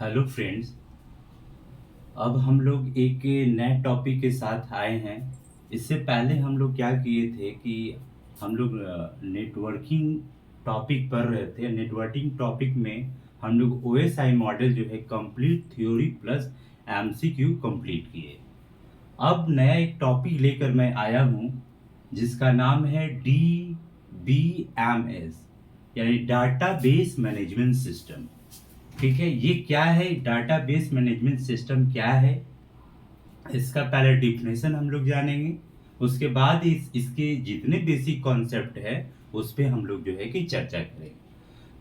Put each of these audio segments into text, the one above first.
Hello friends. अब हम लोग एक नए टॉपिक के साथ आए हैं। इससे पहले हम लोग क्या किए थे कि हम लोग नेटवर्किंग टॉपिक पढ़ रहे थे। नेटवर्किंग टॉपिक में हम लोग ओएसआई मॉडल जो है complete theory plus MCQ complete किए। अब नया एक टॉपिक लेकर मैं आया हूँ जिसका नाम है DBMS, यानी डाटाबेस मैनेजमेंट सिस्टम। ठीक है, ये क्या है? डाटाबेस मैनेजमेंट सिस्टम क्या है, इसका पहले डिफिनेशन हम लोग जानेंगे। उसके बाद इसके जितने बेसिक कॉन्सेप्ट है उस पे हम लोग जो है कि चर्चा करेंगे।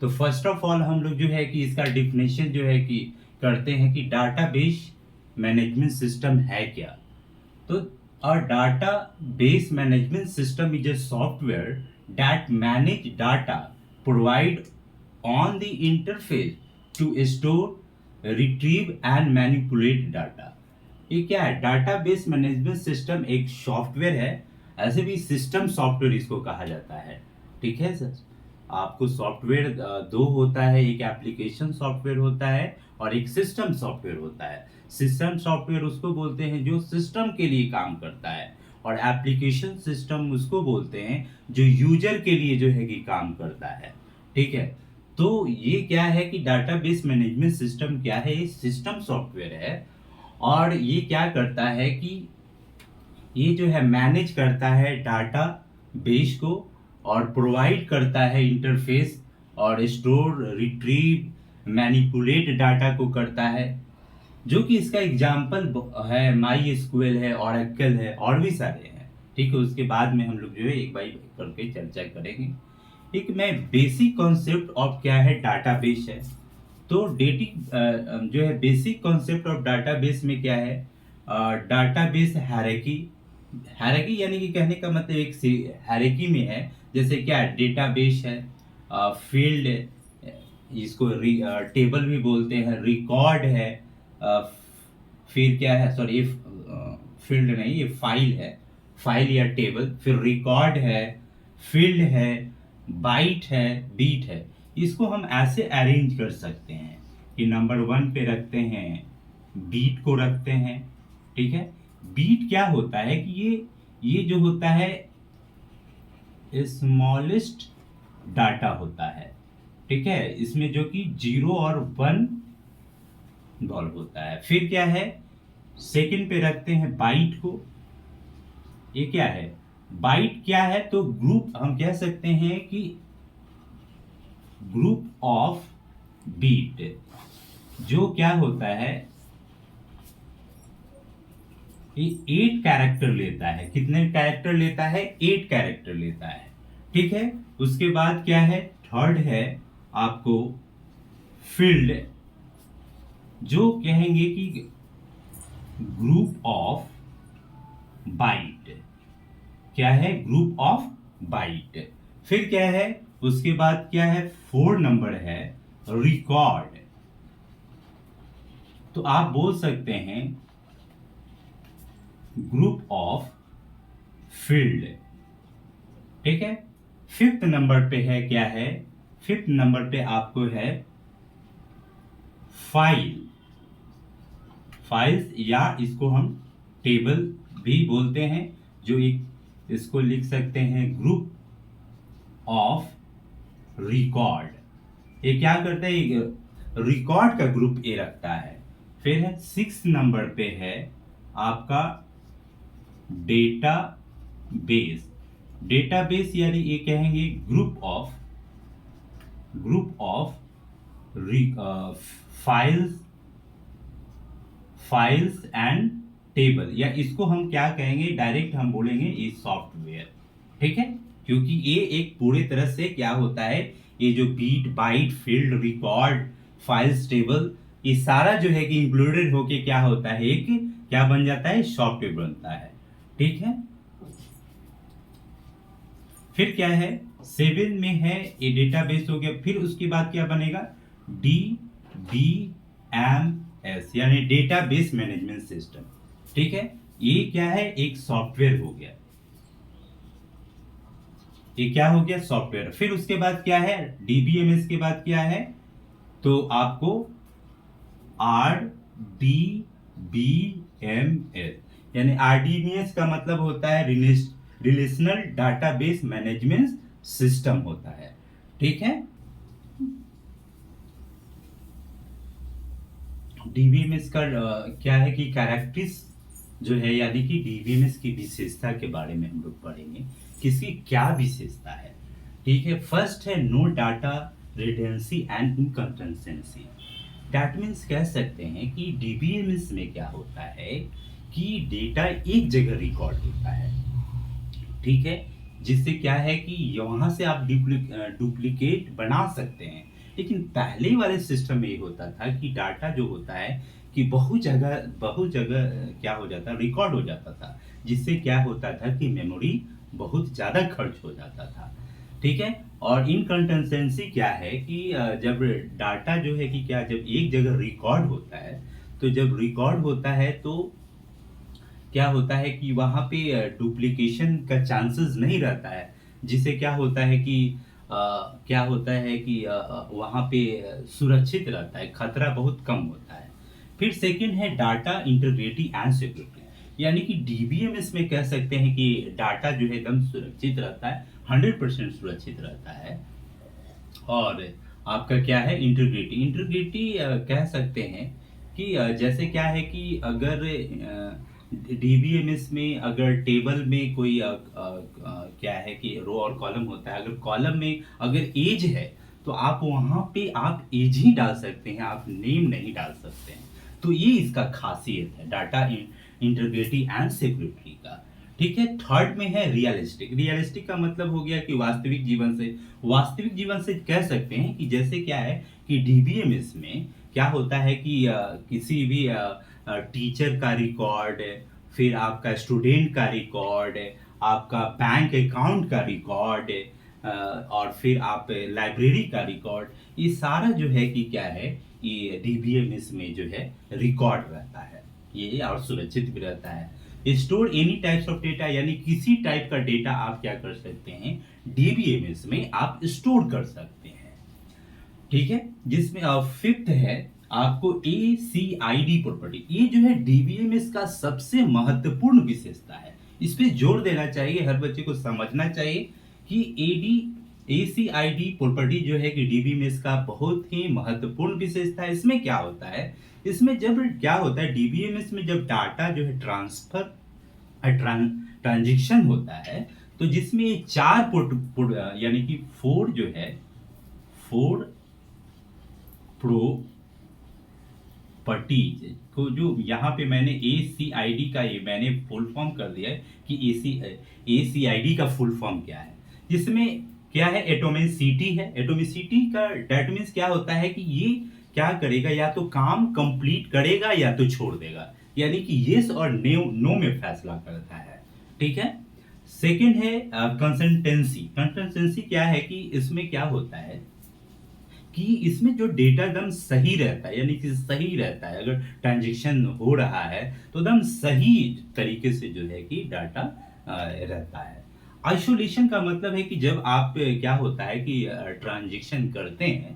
तो फर्स्ट ऑफ ऑल हम लोग जो है कि इसका डिफिनेशन जो है कि करते हैं कि डाटाबेस मैनेजमेंट सिस्टम है क्या। तो a database management system is a software that manage data provide on the interface to store, retrieve and manipulate data। ये क्या है? डाटाबेस मैनेजमेंट सिस्टम एक सॉफ्टवेयर है। ऐसे भी सिस्टम सॉफ्टवेयर इसको कहा जाता है। ठीक है सर, आपको सॉफ्टवेयर दो होता है, एक एप्लीकेशन सॉफ्टवेयर होता है और एक सिस्टम सॉफ्टवेयर होता है। सिस्टम सॉफ्टवेयर उसको बोलते हैं जो सिस्टम के लिए काम करता है, और एप्लीकेशन सिस्टम उसको बोलते हैं जो यूजर के लिए जो है कि काम करता है। ठीक है, तो ये क्या है कि डाटाबेस मैनेजमेंट सिस्टम क्या है? ये सिस्टम सॉफ्टवेयर है और ये क्या करता है कि ये जो है मैनेज करता है डाटा बेस को और प्रोवाइड करता है इंटरफेस, और स्टोर, रिट्रीव, मैनिपुलेट डाटा को करता है। जो कि इसका एग्जाम्पल है माई एसक्यूएल है, ओरेकल है और भी सारे हैं। ठीक है, उसके बाद में हम लोग जो है एक बाई करके चर्चा करेंगे। एक मैं बेसिक कॉन्सेप्ट ऑफ क्या है डाटाबेस है। तो डेटिंग जो है बेसिक कॉन्सेप्ट ऑफ डाटाबेस में क्या है? Database hierarchy. हायरार्की यानी कि कहने का मतलब एक हायरार्की में है। जैसे क्या डेटाबेस है, फील्ड, इसको टेबल भी बोलते हैं, रिकॉर्ड है, अ, फिर क्या है, सॉरी ये फील्ड नहीं, ये फाइल है, फाइल या टेबल, फिर रिकॉर्ड है, फील्ड है, बाइट है, बीट है। इसको हम ऐसे अरेंज कर सकते हैं कि नंबर वन पे रखते हैं, बीट को रखते हैं। ठीक है, बीट क्या होता है कि ये जो होता है स्मॉलेस्ट डाटा होता है। ठीक है, इसमें जो कि 0 और 1 इन्वॉल्व होता है। फिर क्या है, सेकंड पे रखते हैं बाइट को। ये क्या है? बाइट क्या है? तो ग्रुप हम कह सकते हैं कि ग्रुप ऑफ बीट, जो क्या होता है, ये 8 कैरेक्टर लेता है। कितने कैरेक्टर लेता है? 8 कैरेक्टर लेता है। ठीक है, उसके बाद क्या है, थर्ड है आपको फील्ड, जो कहेंगे कि ग्रुप ऑफ बाइट। क्या है? Group of bite. फिर क्या है, उसके बाद क्या है, 4 नंबर है रिकॉर्ड। तो आप बोल सकते हैं ग्रुप ऑफ फील्ड। ठीक है, फिफ्थ नंबर पे है क्या है, फिफ्थ नंबर पे आपको है फाइल। फाइल्स या इसको हम टेबल भी बोलते हैं, जो एक इसको लिख सकते हैं ग्रुप ऑफ रिकॉर्ड। ये क्या करता है, रिकॉर्ड का ग्रुप ए रखता है। फिर है 6 नंबर पे है आपका डेटा बेस। डेटाबेस यानी ये कहेंगे group of files, files and table, या इसको हम क्या कहेंगे, डायरेक्ट हम बोलेंगे ये सॉफ्टवेयर। ठीक है, क्योंकि ये एक पूरी तरह से क्या होता है, ये जो bit, byte, field, record, files, table, ये सारा जो है कि इंक्लूडेड होके क्या होता है, एक क्या बन जाता है, सॉफ्टवेयर बनता है। ठीक है, फिर क्या है, 7 में है ये डेटाबेस हो गया। फिर उसके बाद क्या बनेगा, DBMS यानी डेटाबेस मैनेजमेंट सिस्टम। ठीक है, ये क्या है, एक सॉफ्टवेयर हो गया। ये क्या हो गया, सॉफ्टवेयर। फिर उसके बाद क्या है, DBMS के बाद क्या है, तो आपको RDBMS, यानी RDBMS का मतलब होता है रिलेशनल डाटाबेस मैनेजमेंट सिस्टम होता है। ठीक है, डीबीएमएस का क्या है कि कैरेक्टरिस जो है, यानी कि डीबीएमएस की विशेषता के बारे में हम लोग पढ़ेंगे, किसकी क्या विशेषता है। ठीक है, फर्स्ट है no data redundancy and inconsistency. That means कह सकते हैं कि डीबीएमएस में क्या होता है कि डेटा एक जगह रिकॉर्ड होता है। ठीक है, जिससे क्या है कि वहां से आप डुप्लीकेट बना सकते हैं। लेकिन पहले वाले सिस्टम में ये होता था कि डाटा जो होता है कि बहुत जगह क्या हो जाता, रिकॉर्ड हो जाता था, जिससे क्या होता था कि मेमोरी बहुत ज़्यादा खर्च हो जाता था। ठीक है, और इनकंसिस्टेंसी क्या है कि जब डाटा जो है कि क्या, जब एक जगह रिकॉर्ड होता है, तो जब रिकॉर्ड होता है तो क्या होता है कि वहाँ पे डुप्लीकेशन का चांसेस नहीं रहता है, जिससे क्या होता है कि क्या होता है कि वहाँ पे सुरक्षित रहता है, खतरा बहुत कम होता है। फिर सेकंड है डाटा इंटीग्रिटी एंड सिक्योरिटी, यानी कि डीबीएमएस में कह सकते हैं कि डाटा जो है एकदम सुरक्षित रहता है, 100% सुरक्षित रहता है। और आपका क्या है इंटीग्रिटी, कह सकते हैं कि जैसे क्या है कि अगर डीबीएमएस में अगर टेबल में कोई क्या है कि रो और कॉलम होता है, अगर कॉलम में अगर एज है तो आप वहां पे आप एज ही डाल सकते हैं, आप नेम नहीं डाल सकते हैं। तो ये इसका खासियत है डाटा इंटीग्रिटी एंड सिक्योरिटी का। ठीक है, थर्ड में है रियलिस्टिक का मतलब हो गया कि वास्तविक जीवन से कह सकते हैं कि जैसे क्या है कि डीबीएमएस में क्या होता है कि किसी भी टीचर का रिकॉर्ड, फिर आपका स्टूडेंट का रिकॉर्ड, आपका बैंक अकाउंट का रिकॉर्ड, और फिर आप लाइब्रेरी का रिकॉर्ड, ये सारा जो है कि क्या है, ये डीबीएमएस में जो है रिकॉर्ड रहता है, ये और सुरक्षित भी रहता है। Store any types of data, यानी किसी टाइप का डेटा आप क्या कर सकते हैं, डीबीएमएस में आप स्टोर कर सकते हैं। ठीक है, जिसमें फिफ्थ है आपको ACID प्रॉपर्टी। ये जो है डीबीएमएस का सबसे महत्वपूर्ण विशेषता है, इस पे जोर देना चाहिए, हर बच्चे को समझना चाहिए कि ACID प्रॉपर्टी जो है कि डीबीएमएस का बहुत ही महत्वपूर्ण विशेषता है। इसमें क्या होता है, इसमें जब क्या होता है डीबीएमएस में जब डाटा जो है ट्रांजेक्शन होता है, तो जिसमें ये चार यानी कि फोर जो है, फोर प्रॉपर्टीज को, जो यहाँ पे मैंने ACID का ये मैंने फुल फॉर्म कर दिया है कि ACID का फुल फॉर्म क्या है, जिसमें क्या है एटोमिसिटी है। एटोमिसिटी का डेट मीन्स क्या होता है कि ये क्या करेगा, या तो काम कंप्लीट करेगा या तो छोड़ देगा, यानी कि यस और नो में फैसला करता है। ठीक है, सेकंड है कंसिस्टेंसी क्या है कि इसमें क्या होता है कि इसमें जो डेटा एकदम सही रहता है, यानी कि सही रहता है, अगर ट्रांजेक्शन हो रहा है तो एकदम सही तरीके से जो है कि डाटा रहता है। आइसोलेशन का मतलब है कि जब आप क्या होता है कि ट्रांजेक्शन करते हैं,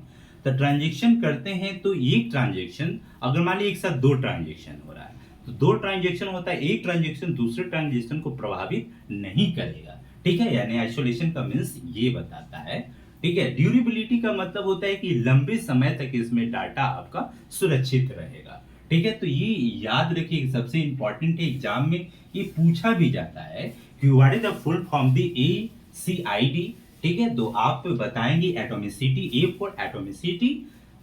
तो एक ट्रांजेक्शन, अगर मान लीजिए एक साथ दो ट्रांजेक्शन हो रहा है, तो दो ट्रांजेक्शन होता है, एक ट्रांजेक्शन दूसरे ट्रांजेक्शन को प्रभावित नहीं करेगा। ठीक है, यानी आइसोलेशन का मीन्स ये बताता है। ठीक है, ड्यूरेबिलिटी का मतलब होता है कि लंबे समय तक इसमें डाटा आपका सुरक्षित रहेगा। ठीक है, तो ये याद रखिए, सबसे इंपॉर्टेंट है, एग्जाम में ये पूछा भी जाता है कि what is the full form the ACID। ठीक है, तो आप बताएंगे atomicity, A for atomicity,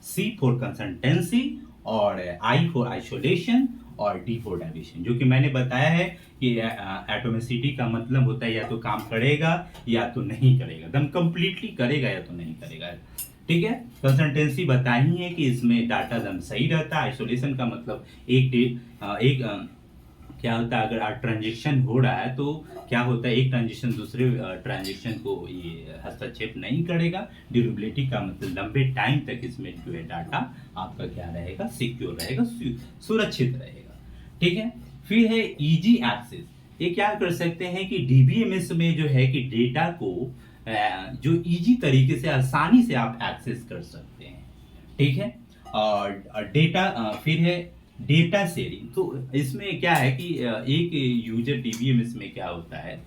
C for consistency, और I फॉर आइसोलेशन, और D फॉर डायलेशन। जो कि मैंने बताया है कि एटोमिसिटी का मतलब होता है या तो काम करेगा या तो नहीं करेगा, एकदम कंप्लीटली करेगा या तो नहीं करेगा। ठीक है, कंसिस्टेंसी बताई है कि इसमें डाटा एकदम सही रहता है। आइसोलेशन का मतलब क्या होता है, अगर ट्रांजेक्शन हो रहा है तो क्या होता है, एक ट्रांजेक्शन दूसरे ट्रांजेक्शन को ये हस्तक्षेप नहीं करेगा। ड्यूरेबिलिटी का मतलब लंबे टाइम तक इसमें जो है डाटा आपका क्या रहेगा, सिक्योर रहेगा, सुरक्षित रहेगा। ठीक है, फिर है इजी एक्सेस। ये क्या कर सकते हैं कि डीबीएमएस में जो है कि डेटा को जो इजी तरीके से, आसानी से आप एक्सेस कर सकते हैं। ठीक है, और डेटा फिर है डेटा शेयरिंग। तो इसमें क्या है कि एक यूजर डीबीएमएस में क्या होता है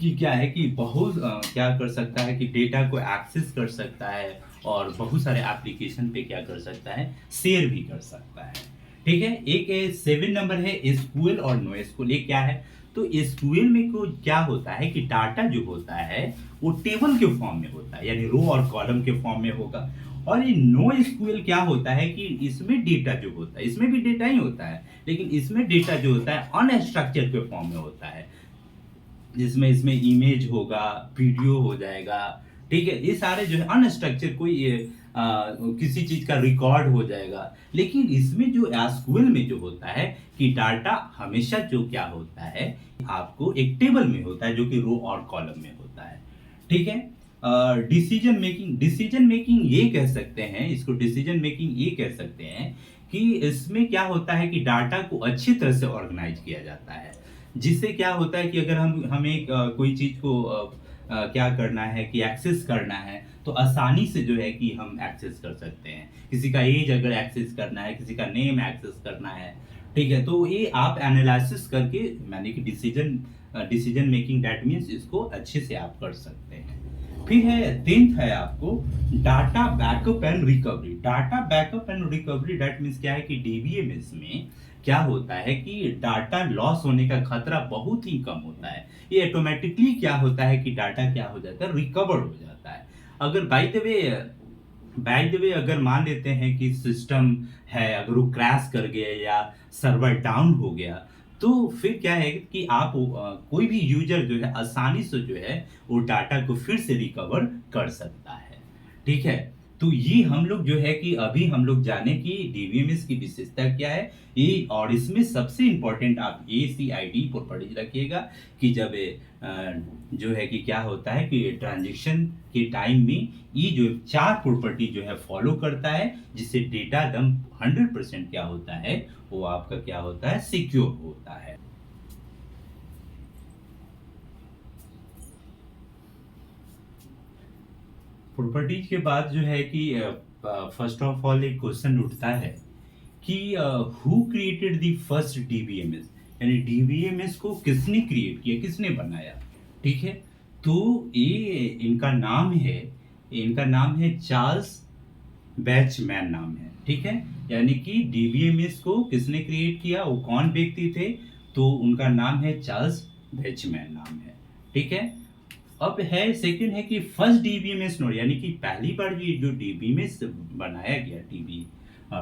कि क्या है कि बहुत क्या कर सकता है कि डेटा को एक्सेस कर सकता है और बहुत सारे एप्लीकेशन पे क्या कर सकता है, शेयर भी कर सकता है। ठीक है, एक 7 नंबर है एसक्यूएल और नो एसक्यूएल। ये क्या है, तो एसक्यूएल में को क्या होता है कि डाटा जो होता है वो टेबल के फॉर्म में होता है, यानी रो और कॉलम के फॉर्म में होगा। और ये नो एसक्यूएल क्या होता है कि इसमें डेटा जो होता है, इसमें भी डेटा ही होता है, लेकिन इसमें डेटा जो होता है अनस्ट्रक्चर के फॉर्म में होता है, जिसमें इसमें इमेज होगा, वीडियो हो जाएगा। ठीक है, ये सारे जो है अनस्ट्रक्चर कोई किसी चीज का रिकॉर्ड हो जाएगा। लेकिन इसमें जो एसक्यूएल में जो होता है कि डाटा हमेशा जो क्या होता है आपको एक टेबल में होता है, जो कि रो और कॉलम में होता है। ठीक है, डिसीजन मेकिंग ये कह सकते हैं, इसको डिसीजन मेकिंग ये कह सकते हैं कि इसमें क्या होता है कि डाटा को अच्छी तरह से ऑर्गेनाइज किया जाता है, जिससे क्या होता है कि अगर हमें कोई चीज को क्या करना है कि एक्सेस करना है, तो आसानी से जो है कि हम एक्सेस कर सकते हैं। किसी का एज अगर एक्सेस करना है, किसी का नेम एक्सेस करना है, ठीक है, तो ये आप एनालिसिस करके माने कि डिसीजन मेकिंग, दैट मीन्स इसको अच्छे से आप कर सकते हैं। फिर है 10th है आपको data backup and recovery. Data backup and recovery that means क्या है कि डीबीएमएस में क्या होता है कि डाटा लॉस होने का खतरा बहुत ही कम होता है। ये ऑटोमेटिकली क्या होता है कि डाटा क्या हो जाता है, रिकवर हो जाता है। अगर बाय द वे अगर मान लेते हैं कि सिस्टम है, अगर वो क्रैश कर गया या सर्वर डाउन हो गया, तो फिर क्या है कि आप कोई भी यूजर जो है आसानी से जो है वो डाटा को फिर से रिकवर कर सकता है। ठीक है, तो ये हम लोग जो है कि अभी हम लोग जाने कि डीबीएमएस की विशेषता क्या है ये, और इसमें सबसे इंपॉर्टेंट आप ACID प्रॉपर्टी रखिएगा कि जब जो है कि क्या होता है कि ट्रांजेक्शन के टाइम में ये जो 4 प्रॉपर्टी जो है फॉलो करता है, जिससे डेटा एकदम 100% क्या होता है, वो आपका क्या होता है, सिक्योर होता है। प्रॉपर्टीज के बाद जो है कि फर्स्ट ऑफ ऑल एक क्वेश्चन उठता है कि who created the first DBMS, यानी डीबीएमएस को किसने क्रिएट किया, किसने बनाया। ठीक है, तो ये इनका नाम है चार्ल्स बैचमैन नाम है। ठीक है, यानी कि डीबीएमएस को किसने क्रिएट किया, वो कौन व्यक्ति थे, तो उनका नाम है चार्ल्स बैचमैन नाम है। ठीक है, अब है सेकंड है कि फर्स्ट डीबीएमएस नोड, यानी कि पहली बार ये जो डीबीएमएस बनाया गया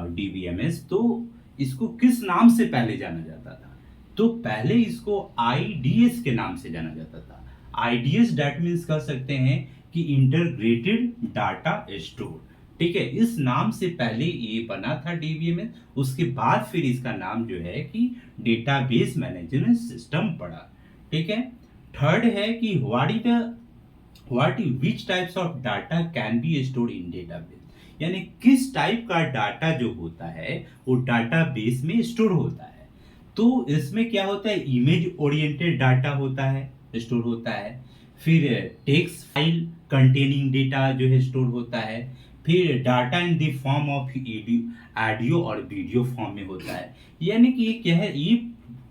डीबीएमएस, तो इसको किस नाम से पहले जाना जाता था, तो पहले इसको आईडीएस के नाम से जाना जाता था। आईडीएस दैट मीन्स कह सकते हैं कि इंटीग्रेटेड डाटा स्टोर। ठीक है, इस नाम से पहले ये बना था डीबीएमएस, उसके बाद फिर इसका नाम जो है कि डेटाबेस मैनेजमेंट सिस्टम पड़ा। ठीक है, थर्ड है कि which types of data can be stored in database, यानी किस टाइप का डाटा जो होता है वो डाटाबेस में स्टोर होता है। तो इसमें क्या होता है, इमेज ओरिएंटेड डाटा होता है, स्टोर होता है। फिर टेक्स्ट फाइल कंटेनिंग डेटा जो है स्टोर होता है। फिर data in the form of audio और वीडियो फॉर्म में होता है। यानी कि ये क्या है, ये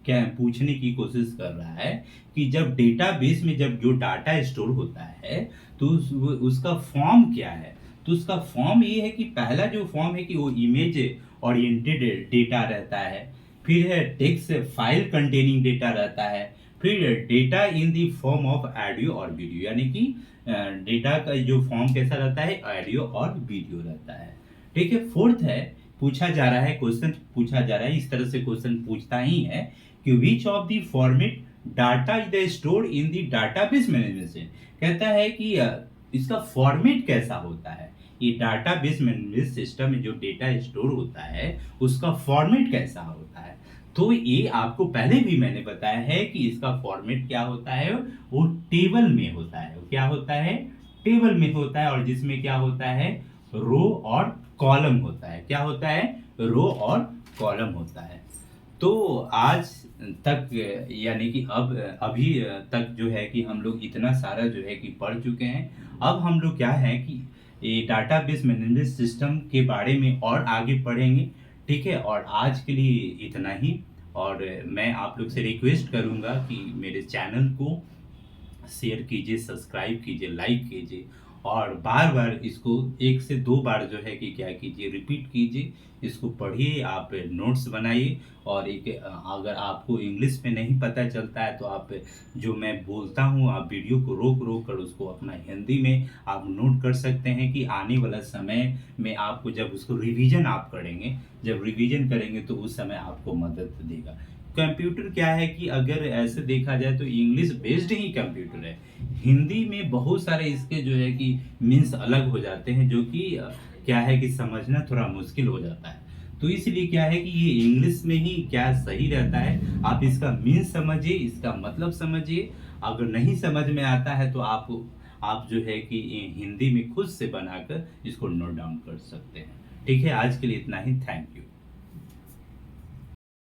क्या पूछने की कोशिश कर रहा है कि जब डेटाबेस में जब जो डाटा स्टोर होता है तो उसका फॉर्म क्या है, तो उसका फॉर्म ये है कि पहला जो फॉर्म है कि वो इमेज ओरिएंटेड डेटा रहता है। फिर है टेक्स्ट फाइल कंटेनिंग डेटा रहता है। फिर data in the form of audio और वीडियो, यानी कि डेटा का जो फॉर्म कैसा रहता है, ऑडियो और वीडियो रहता है। ठीक है, फोर्थ है क्वेश्चन पूछा जा रहा है, इस तरह से क्वेश्चन पूछता ही है कि which of the format data is stored in the database management system, कहता है कि इसका फॉर्मेट कैसा होता है, ये डाटाबेस मैनेजमेंट सिस्टम में जो डेटा स्टोर होता है उसका फॉर्मेट कैसा होता है। तो ये आपको पहले भी मैंने बताया है कि इसका फॉर्मेट क्या होता है, वो टेबल में होता है। क्या होता है, टेबल में होता है, और जिसमें क्या होता है, रो और कॉलम होता है। क्या होता है, रो और कॉलम होता है। तो आज तक यानी कि अभी तक जो है कि हम लोग इतना सारा जो है कि पढ़ चुके हैं। अब हम लोग क्या है कि ये डाटाबेस मैनेजमेंट सिस्टम के बारे में और आगे पढ़ेंगे। ठीक है, और आज के लिए इतना ही। और मैं आप लोग से रिक्वेस्ट करूंगा कि मेरे चैनल को शेयर कीजिए, सब्सक्राइब कीजिए, लाइक कीजिए, और बार बार इसको 1 से 2 बार जो है कि क्या कीजिए, रिपीट कीजिए, इसको पढ़िए, आप नोट्स बनाइए। और एक अगर आपको इंग्लिश में नहीं पता चलता है तो आप जो मैं बोलता हूँ, आप वीडियो को रोक रोक कर उसको अपना हिंदी में आप नोट कर सकते हैं कि आने वाला समय में आपको जब उसको रिवीजन आप करेंगे, जब रिवीजन करेंगे तो उस समय आपको मदद देगा। कंप्यूटर क्या है कि अगर ऐसे देखा जाए तो इंग्लिश बेस्ड ही कंप्यूटर है। हिंदी में बहुत सारे इसके जो है कि मीन्स अलग हो जाते हैं, जो कि क्या है कि समझना थोड़ा मुश्किल हो जाता है। तो इसलिए क्या है कि ये इंग्लिश में ही क्या सही रहता है, आप इसका मीन्स समझिए, इसका मतलब समझिए। अगर नहीं समझ में आता है तो आप जो है कि हिंदी में खुद से बनाकर इसको नोट डाउन कर सकते हैं। ठीक है, आज के लिए इतना ही। Thank you.